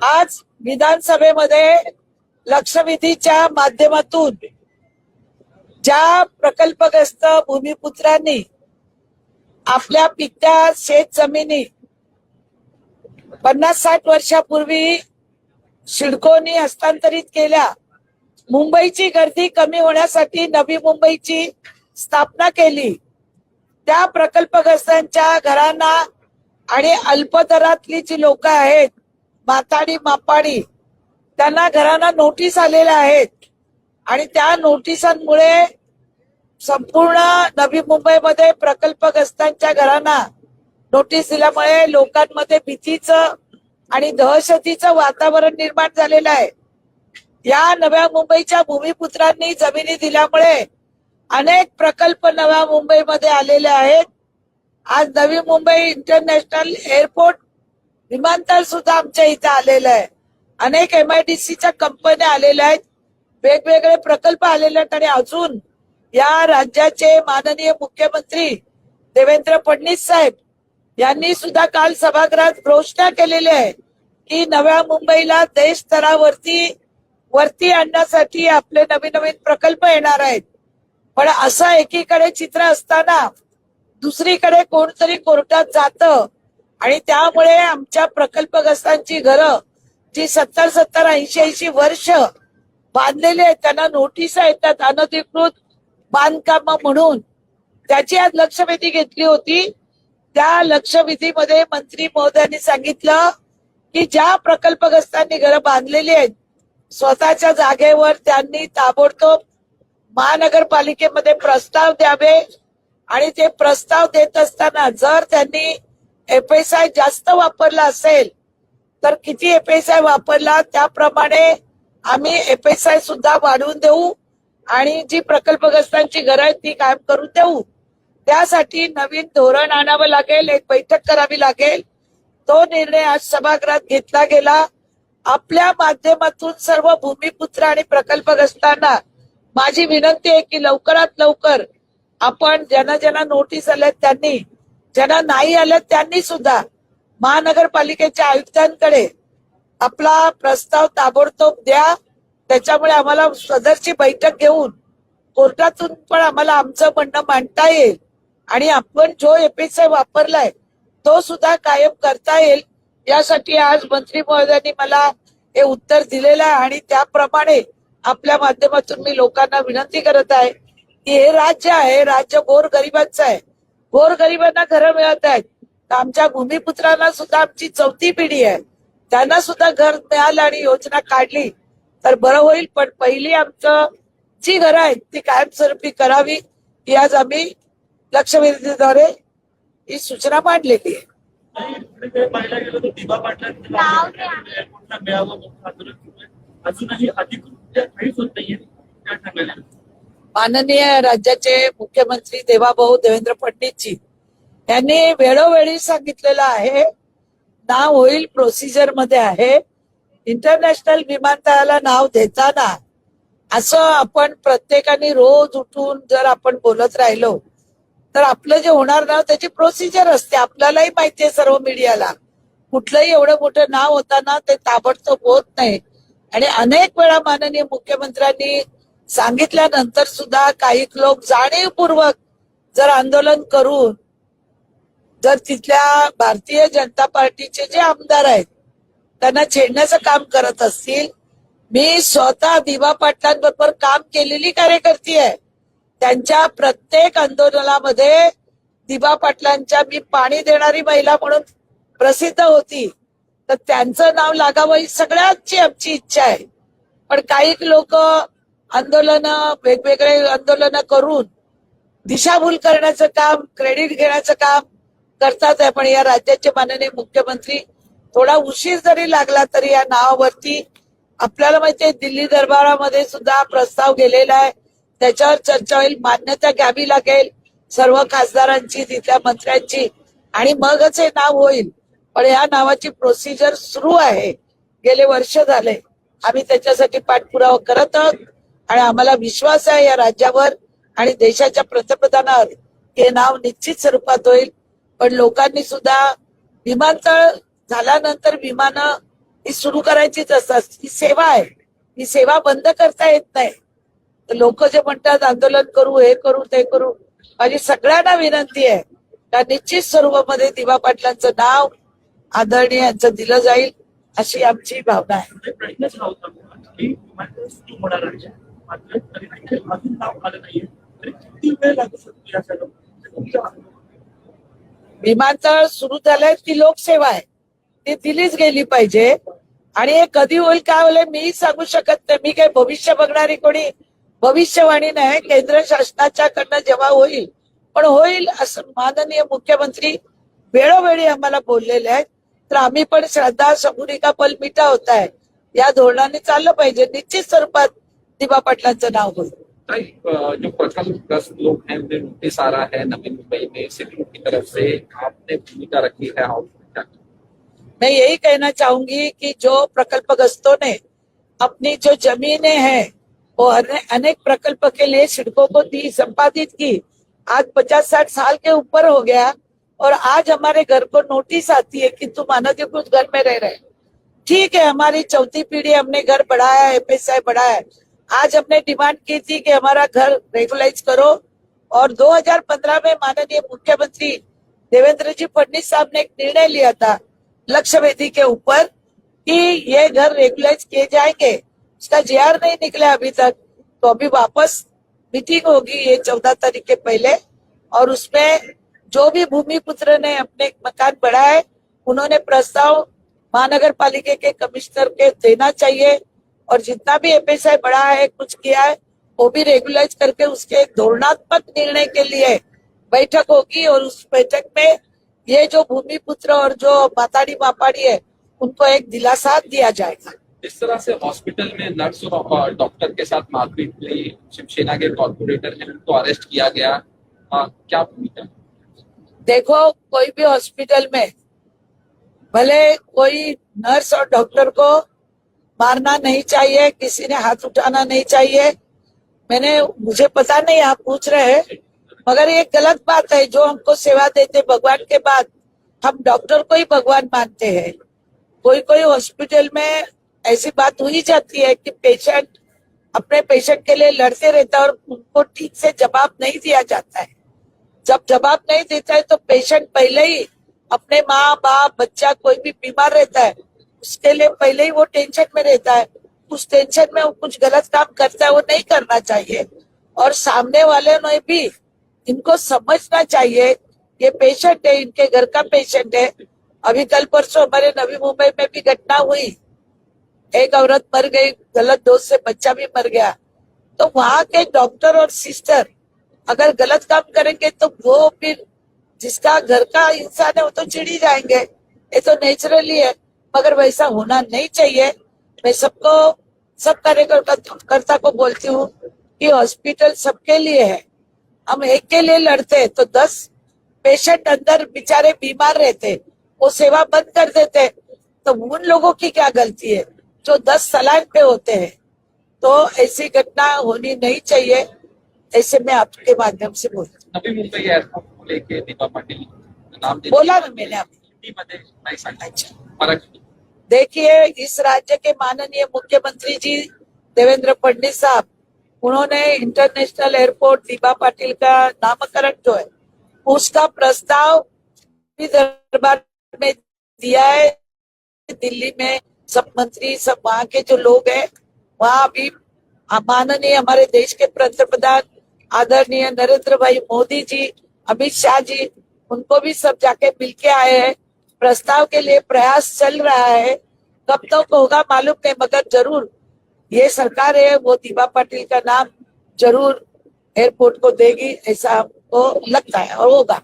आज विधानसभेमध्ये लक्षवेधीच्या माध्यमातून ज्या प्रकल्पग्रस्त भूमिपुत्रांनी आपल्या पिकत्या शेत जमिनी 50-60 वर्षापूर्वी सिडकोनी हस्तांतरित केल्या, मुंबईची गर्दी कमी होण्यासाठी नवी मुंबईची स्थापना केली, त्या प्रकल्पग्रस्तांच्या घरांना आणि अल्पदरातली जी लोक आहेत माथाडी मापाडी त्यांना घरांना नोटीस आलेल्या आहेत आणि त्या नोटिसांमुळे संपूर्ण नवी मुंबईमध्ये प्रकल्पग्रस्तांच्या घरांना नोटीस दिल्यामुळे लोकांमध्ये भीतीचं आणि दहशतीचं वातावरण निर्माण झालेलं आहे। या नव्या मुंबईच्या भूमिपुत्रांनी जमिनी दिल्यामुळे अनेक प्रकल्प नव्या मुंबईमध्ये आलेले आहेत। आज नवी मुंबई इंटरनॅशनल एअरपोर्ट विमानतळ सुद्धा आमच्या इथे आलेलं आहे। अनेक MIDCच्या कंपन्या आलेल्या आहेत, वेगवेगळे प्रकल्प आलेले आहेत आणि अजून या राज्याचे माननीय मुख्यमंत्री देवेंद्र फडणवीस साहेब यांनी सुद्धा काल सभागृहात घोषणा केलेली आहे की नव्या मुंबईला देश स्तरावरती आणण्यासाठी आपले नवीन नवीन प्रकल्प येणार आहेत। पण असं एकीकडे चित्र असताना दुसरीकडे कोणतरी कोर्टात जातं आणि त्यामुळे आमच्या प्रकल्पग्रस्तांची घरं जी 70-70, 80-80 वर्ष बांधलेली आहेत त्यांना नोटीस येतात अनधिकृत बांधकाम म्हणून। त्याची आज लक्षवेधी घेतली होती। त्या लक्षवेधीमध्ये मंत्री महोदयांनी सांगितलं की ज्या प्रकल्पग्रस्तांनी घरं बांधलेली आहेत स्वतःच्या जागेवर त्यांनी ताबडतोब महानगरपालिकेमध्ये प्रस्ताव द्यावे आणि ते प्रस्ताव देत असताना जर त्यांनी FSI जास्त वापरला असेल तर किती FSI वापरला त्याप्रमाणे आम्ही FSI सुद्धा वाढवून देऊ आणि जी प्रकल्पग्रस्तांची घरं आहेत ती कायम करून देऊ। त्यासाठी नवीन धोरण आणावं लागेल, एक बैठक करावी लागेल। तो निर्णय आज सभागृहात घेतला गेला। आपल्या माध्यमातून सर्व भूमिपुत्र आणि प्रकल्पग्रस्तांना माझी विनंती आहे की लवकरात लवकर आपण ज्यांना नोटीस आल्यात त्यांनी, ज्यांना नाही आल्यात त्यांनी सुद्धा महानगरपालिकेच्या आयुक्तांकडे आपला प्रस्ताव ताबडतोब द्या। त्याच्यामुळे आम्हाला सदरची बैठक घेऊन कोर्टातून पण आम्हाला आमचं म्हणणं मांडता येईल आणि आपण जो FSI वापरलाय तो सुद्धा कायम करता येईल। यासाठी आज मंत्री महोदयांनी मला हे उत्तर दिलेलं आहे आणि त्याप्रमाणे आपल्या माध्यमातून मी लोकांना विनंती करत आहे की हे राज्य आहे, राज्य गोरगरिबांचं आहे, गोरगरिबांना घरं मिळत आहेत। तर आमच्या भूमिपुत्रांना सुद्धा आमची 4थी पिढी आहे, त्यांना सुद्धा घर मिळालं आणि योजना काढली तर बरं होईल। पण पहिली आमचं जी घरं आहेत ती कायमस्वरूपी करावी ही आज आम्ही लक्षवेधीद्वारे ही सूचना मांडलेली आहे। माननीय राज्याचे मुख्यमंत्री देवाभाऊ देवेंद्र फडणवीसजी यांनी वेळोवेळी सांगितलेलं आहे, नाव होईल प्रोसिजर मध्ये आहे। इंटरनॅशनल विमानतळाला नाव देताना असं आपण प्रत्येकाने रोज उठून जर आपण बोलत राहिलो तर आपलं जे होणार नाव त्याची प्रोसिजर असते। आपल्यालाही माहितीये सर्व मीडियाला, कुठलंही एवढं मोठं नाव होताना ते ताबडतोब होत नाही आणि अनेक वेळा माननीय मुख्यमंत्र्यांनी सांगितल्यानंतर सुद्धा काही लोक जाणीवपूर्वक जर आंदोलन करून जर तिथल्या भारतीय जनता पार्टीचे जे आमदार आहेत त्यांना छेडण्याचं काम करत असतील। मी स्वतः दिवा पाटलांबरोबर काम केलेली कार्यकर्ती आहे, त्यांच्या प्रत्येक आंदोलनामध्ये दिवा पाटलांच्या मी पाणी देणारी महिला म्हणून प्रसिद्ध होती, तर त्यांचं नाव लागावं ही सगळ्यांची आमची इच्छा आहे। पण काही लोक वेगवेगळे आंदोलन करून दिशाभूल करण्याचं काम, क्रेडिट घेण्याचं काम करतात आहे। पण या राज्याचे माननीय मुख्यमंत्री थोडा उशीर जरी लागला तरी या नावावरती आपल्याला माहितीये दिल्ली दरबारामध्ये सुद्धा प्रस्ताव गेलेला आहे, त्याच्यावर चर्चा होईल, मान्यता घ्यावी लागेल सर्व खासदारांची, तिथल्या मंत्र्यांची आणि मगच हे नाव होईल। पण या नावाची प्रोसिजर सुरू आहे, गेले वर्ष झाले आम्ही त्याच्यासाठी पाठपुरावा करत आहोत आणि आम्हाला विश्वास आहे या राज्यावर आणि देशाच्या पंतप्रधानावर हे नाव निश्चित स्वरूपात होईल। पण लोकांनी सुद्धा विमानतळ झाल्यानंतर विमानं ही सुरू करायचीच असतात. ही सेवा आहे, ही सेवा बंद करता येत नाही. लोक जे म्हणतात आंदोलन करू, हे करू, ते करू, माझी सगळ्यांना विनंती आहे का निश्चित स्वरूपामध्ये दिवा पाटलांचं नाव आदरणीय यांचं दिलं जाईल, अशी आमची भावना आहे. विमानतळ सुरू झालंय, ती लोकसेवा आहे, ती दिलीच गेली पाहिजे. आणि हे कधी होईल काय होईल मी सांगू शकत नाही. मी काही भविष्य बघणारी कोणी भविष्यवाणी नाही. केंद्र शासनाच्या कडनं जेव्हा होईल, पण होईल असं माननीय मुख्यमंत्री वेळोवेळी आम्हाला बोललेले आहेत. तर आम्ही पण श्रद्धा सबुरी का पल मिठा होता है या धोरणाने चाललं पाहिजे. निश्चित स्वरूपात दिवा पाटलांचं नाव होईल. जो प्रकल्पग्रस्त लोग हैं उन्हें नोटिस आ रहा है नवी मुंबई में सिटी की तरफ से, आपने भूमिका रखी है? मैं यही कहना चाहूंगी कि जो प्रकल्पग्रस्तों ने अपनी जो जमीनें हैं वो अनेक प्रकल्प के लिए सिडको को दी, संपादित की, आज 50-60 साल के ऊपर हो गया और आज हमारे घर को नोटिस आती है कि तुम अनधिकृत घर में रह रहे। ठीक है, हमारी चौथी पीढ़ी हमने घर बढ़ाया, एफएसआई बढ़ाया, आज हमने डिमांड की थी कि हमारा घर रेगुलाइज करो और 2015 में माननीय मुख्यमंत्री देवेंद्र जी फडणवीस साहब ने एक निर्णय लिया था लक्ष्य वेदी के ऊपर कि ये घर रेगुलाइज किए जाएंगे। उसका जेआर नहीं निकला अभी तक, तो अभी वापस मीटिंग होगी ये 14 तारीख के पहले और उसमें जो भी भूमि पुत्र ने अपने मकान बढ़ाए उन्होंने प्रस्ताव महानगर पालिका के कमिश्नर के देना चाहिए और जितना भी एफएसआई बढ़ा है कुछ किया है वो भी रेगुलाइज करके उसके एक धोरणात्मक निर्णय के लिए बैठक होगी और उस बैठक में ये जो भूमि पुत्र और जो माताड़ी मापाड़ी है उनको एक दिलासा दिया जाएगा। इस तरह से हॉस्पिटल में नर्स और डॉक्टर के साथ मारपीट हुई, शिवसेना के कॉर्पोरेटर हैं उनको अरेस्ट किया गया, क्या भूमिका? देखो, कोई भी हॉस्पिटल में भले कोई नर्स और डॉक्टर को मारना नहीं चाहिए, किसी ने हाथ उठाना नहीं चाहिए। मुझे पता नहीं आप पूछ रहे हैं, मगर ये गलत बात है। जो हमको सेवा देते भगवान के बाद हम डॉक्टर को ही भगवान मानते हैं। कोई कोई हॉस्पिटल में ऐसी बात हुई जाती है कि पेशेंट अपने पेशेंट के लिए लड़ते रहता है और उनको ठीक से जवाब नहीं दिया जाता है। जब जवाब नहीं देता है तो पेशेंट पहले ही अपने माँ बाप बच्चा कोई भी बीमार रहता है उसके लिए पहले ही वो टेंशन में रहता है। उस टेंशन में वो कुछ गलत काम करता है, वो नहीं करना चाहिए। और सामने वाले ने भी इनको समझना चाहिए ये पेशेंट है, इनके घर का पेशेंट है। अभी कल परसों हमारे नवी मुंबई में भी घटना हुई, एक औरत मर गई, गलत डोज से बच्चा भी मर गया। तो वहां के डॉक्टर और सिस्टर अगर गलत काम करेंगे तो वो फिर जिसका घर का इंसान है वो तो चिढ़ी जाएंगे, ये तो नेचुरली है, मगर वैसा होना नहीं चाहिए। मैं सबको, सब कार्यकर्ता को बोलती हूँ कि हॉस्पिटल सबके लिए है। हम एक के लिए लड़ते हैं तो 10 पेशेंट अंदर बेचारे बीमार रहते, वो सेवा बंद कर देते, तो उन लोगों की क्या गलती है जो 10 सलाइन पे होते हैं। तो ऐसी घटना होनी नहीं चाहिए, ऐसे मैं आपके माध्यम से बोलती हूँ। नवी मुंबई एयरपोर्ट को लेके दिवा पाटिल नाम बोला ना मैंने फर्क? देखिए, इस राज्य के माननीय मुख्यमंत्री जी देवेंद्र फडणवीस साहब, उन्होंने इंटरनेशनल एयरपोर्ट दिवा पाटिल का नामकरण जो है उसका प्रस्ताव दरबार में दिया है। दिल्ली में सब मंत्री, सब वहाँ के जो लोग हैं, वहाँ भी माननीय हमारे देश के प्रधान आदरणीय नरेंद्र भाई मोदी जी, अमित शाह जी, उनको भी सब जाके मिलके आए हैं। प्रस्ताव के लिए प्रयास चल रहा है, कब तक होगा मालूम नहीं, मगर जरूर ये सरकार है वो दिवा पाटिल का नाम जरूर एयरपोर्ट को देगी, ऐसा हमको लगता है और होगा।